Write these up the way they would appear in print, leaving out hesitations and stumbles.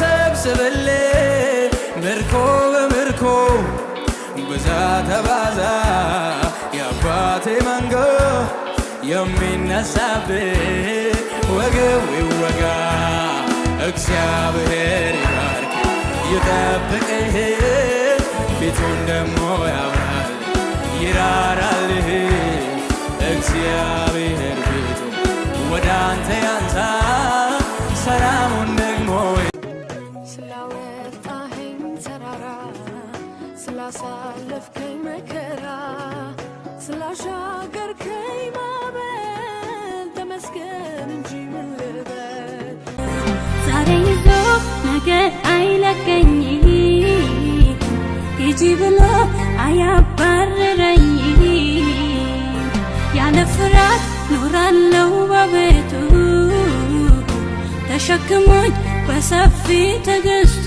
يسبسبلي مركو بمركو بزات بازا يا باتي مانغو يمين نسابي وقوي وقا اكسيابهر يبارك يطبقه ፊቱን ደሞ ያብራል ይራራልህ እግዚአብሔር ፊቱ ወደ አንተ ያንሳ ሰላሙን ደግሞ ስላወጣኸኝ ተራራ ስላሳለፍከኝ መከራ ስላሻገርከኝ ማዕበል ተመስገን እንጂ ምን ልበል ዛሬ ይዞ ነገ አይለቀኝ ሂጂ ብሎ አያባርረኝ ያለ ፍርሃት ኖራለሁ በቤቱ ተሸክሞኝ በሰፊ ትዕግስቱ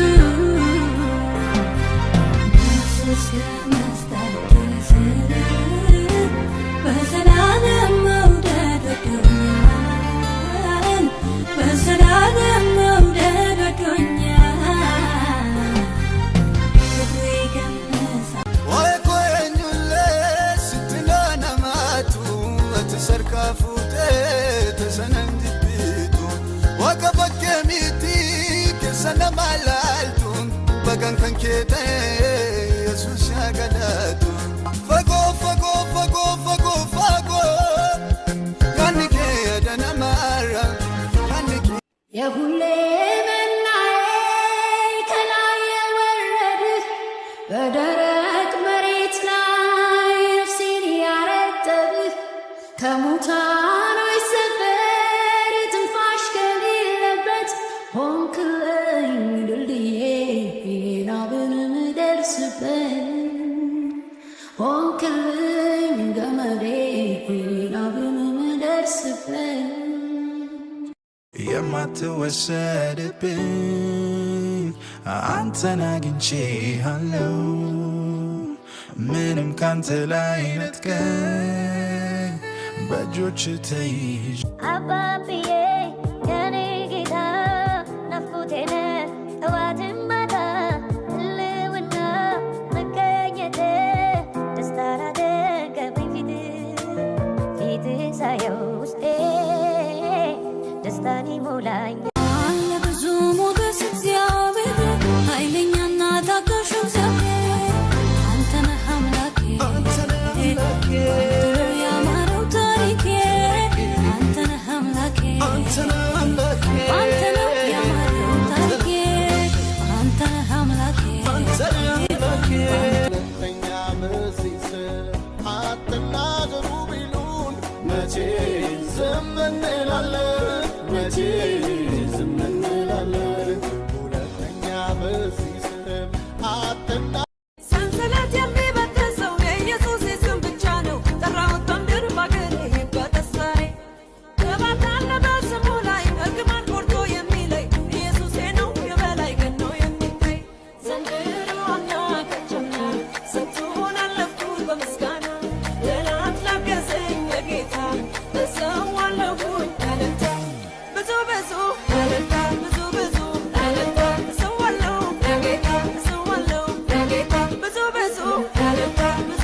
በዘላለም መውደድ ወዶኛል በዘላለም መውደድ ወዶኛል Malaltun bagan kan kete Jesus ya gadatu fago fago fago fago fago kanike adana mara kanike ya hulle mennae kalaye warad badarat marit ላይ ነፍሴን ያረጠብ ከሙታን ሰፈር ትንፋሽ ከሌለበት ሆንክልኝ ድልድዬ ናብን ምደርስበት ሆንክልኝ ገመዴ ናብን ምደርስበት የማትወሰድብኝ አንተን አግኝቼሃለሁ ምንም ካንተ ላይ ነጥቀኝ በእጆች ተይዤ አባብዬ የኔ ጌታ ናፍቆቴነ ጠዋትም ማታ ህልውና መገኘት ደስታ ናደገበኝ ፊት ሳየው ውስጤ ደስታን ይሞላኝ ለብዙ ሞገስ እግዚአብሔር ኃይለኛና ታጋሽ እግዚአብሔር አንተ ነህ አምላኬ ያማረው ታሪኬ አንተ ነህ አምላኬ አንተ ነህ ያማረው ታሪኬ አንተ ነህ አምላኬ ለኛ መሲስ አትናገሩ ቢሉን መቼ ዝም እንላለን መቼ ዝም እንላለን ሁለተኛ መሲስ አትና ሰንሰለት የሚበጠሰው የኢየሱስ ስም ብቻ ነው ጠራሁት በምድር ባገሬ በተስፋዬ ከባታለ በስሙ ላይ እርግማን ቆርጦ የሚለይ ኢየሱሴ ነው የበላይ ገኖ የሚታይ ዘንድሮ አናቀችና ስንቱን አለፍኩት በምስጋና ጠላት ላገዘኝ ለጌታ እሰዋለሁኝ አለታ ብዙ ብዙ አለታ ብዙ ብዙ አለታ እሰዋለሁ ለጌታ እሰዋለሁ ለጌታ ብዙ ብዙ አለታ ብዙ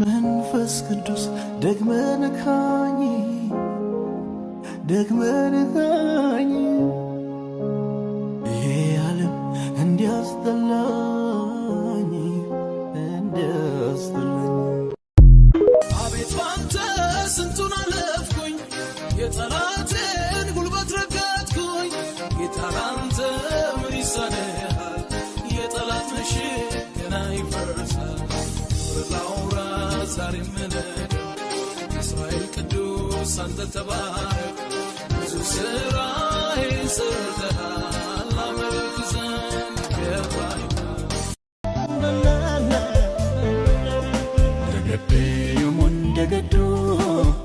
መንፈስ ቅዱስ ደግመህ ንካኝ ደግመህ ንካኝ የምነግረው እስራኤል ቅዱስ አንተ ተባረክ ብዙ ሥራዬን ሰርተሃል አመልክ ዘንድ ይገባኛል ደገቤ yomun dagaddu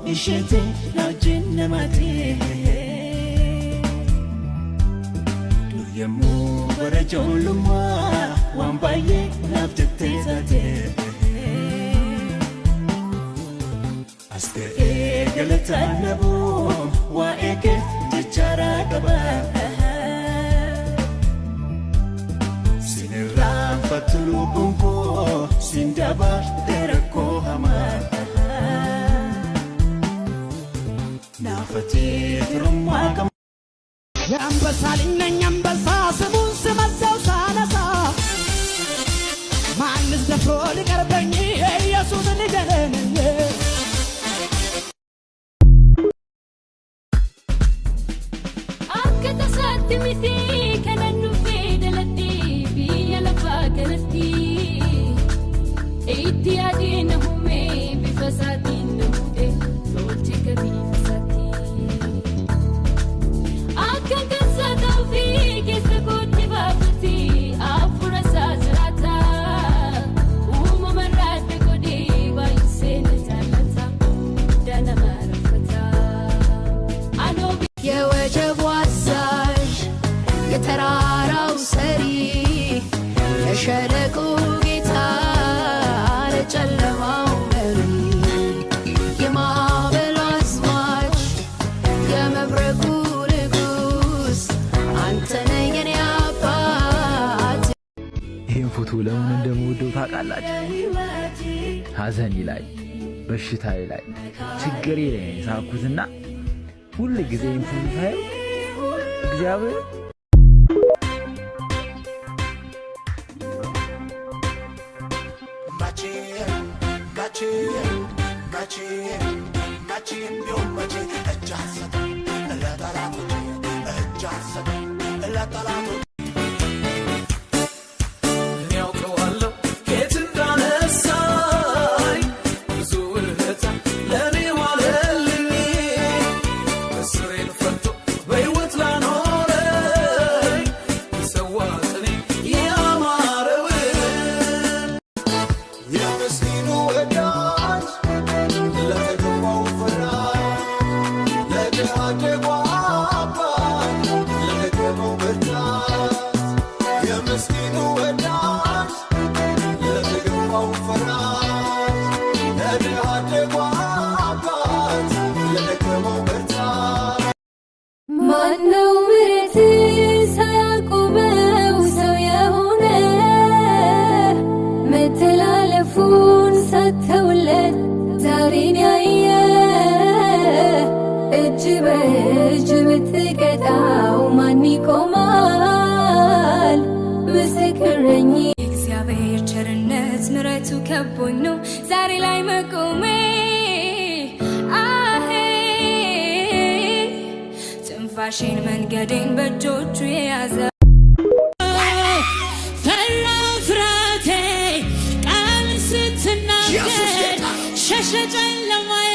ishete najin namate yemu barajoluma wambaye nabte zate aste galata nabu wa eke tichara kaba sinira fatulu bumbo sindaba terako hama nafati trumma የአንበሳልነኝ አንበሳ ስሙን ስመዘው ሳነሳ ማንስ ደፍሮ ሊቀርበኝ የኢየሱስ ልጅ ነኝ አከተሳትሚቲ ከነኑ ፌደለቲ ቢየለፋ ከነቲ ኢትያዲነሁሜ ቢፈሳቲነሁዴ ሎልቺ ከቢፈሳቲ የወጀቡ አዛዥ የተራራው ሰሪ የሸለቆ ጌታ ለጨለማው መሪ የማዕበሉ አስማች የመብረቁ ንጉሥ አንተ ነህ የኔ አባት። ይህን ፎቶ ለምን እንደምወደው ታውቃላችሁ? ሐዘኔ ላይ በሽታዬ ላይ ችግሬ ላይ ሳኩትና ሁሉ ጊዜ ፎቶ ሳየው እግዚአብሔር ማነው ምሕረት ሳያቆመው ሰው የሆነ መተላለፉን ሳተውለት ዛሬን ያየ እጅ በእጅ ብትቀጣው ማን ይቆማል? ምስክር ነኝ የእግዚአብሔር ቸርነት ምሕረቱ ከቦኝ ነው ዛሬ ላይ መቆሜ ትንፋሼን መንገዴን በእጆቹ የያዘ ፈራ ፍራቴ ቃል ስትናገር ሸሸ ጨለማዬ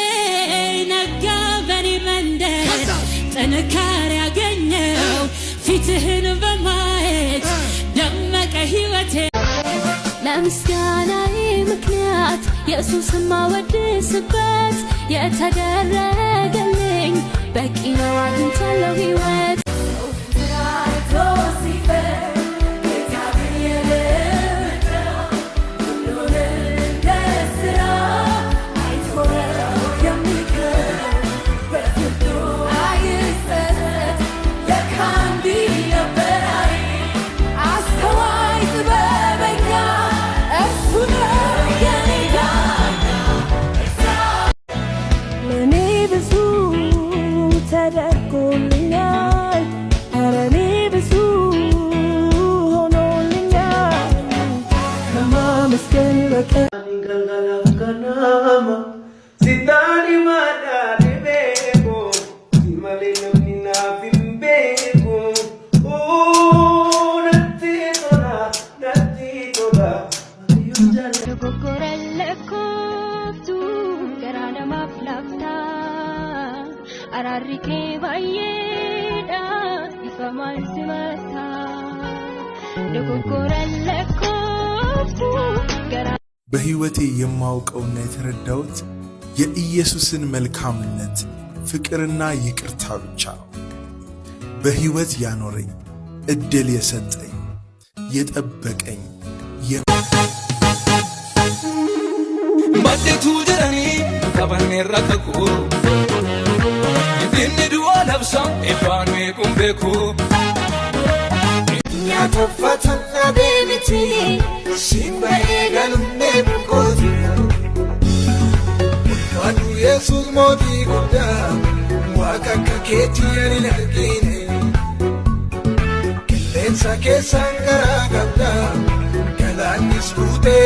ነጋ በኔ መንደር ጥንካሬ ያገኘው ፊትህን በማየት ደመቀ ሕይወቴ ለምስጋናዬ ምክንያት ኢየሱስን ማወድስበት የተደረገልኝ በቂ ነው አግኝቻለሁ ሕይወት ለኔ ብዙ ተደርጎልኛል ስመታ ደጎጎረለኮፍቱ ገራ በህይወቴ የማውቀውና የተረዳሁት የኢየሱስን መልካምነት ፍቅርና ይቅርታ ብቻ ነው። በህይወት ያኖረኝ እድል የሰጠኝ የጠበቀኝ ማደቱ ጀራኒ ካባኔ ራቀቁ ይድንዱ አለብሳ ኢፋኑ የቁምቤኩ ያተፈተና ቤቢቲ ሲምባዬ ገሉኔ ብንኮቲ ዋዱ የሱስ ሞቲ ጉዳ ዋቀከ ኬቲ የኔን አርጊኔ qilleensa keessaan garaa qabda galaanis fuutee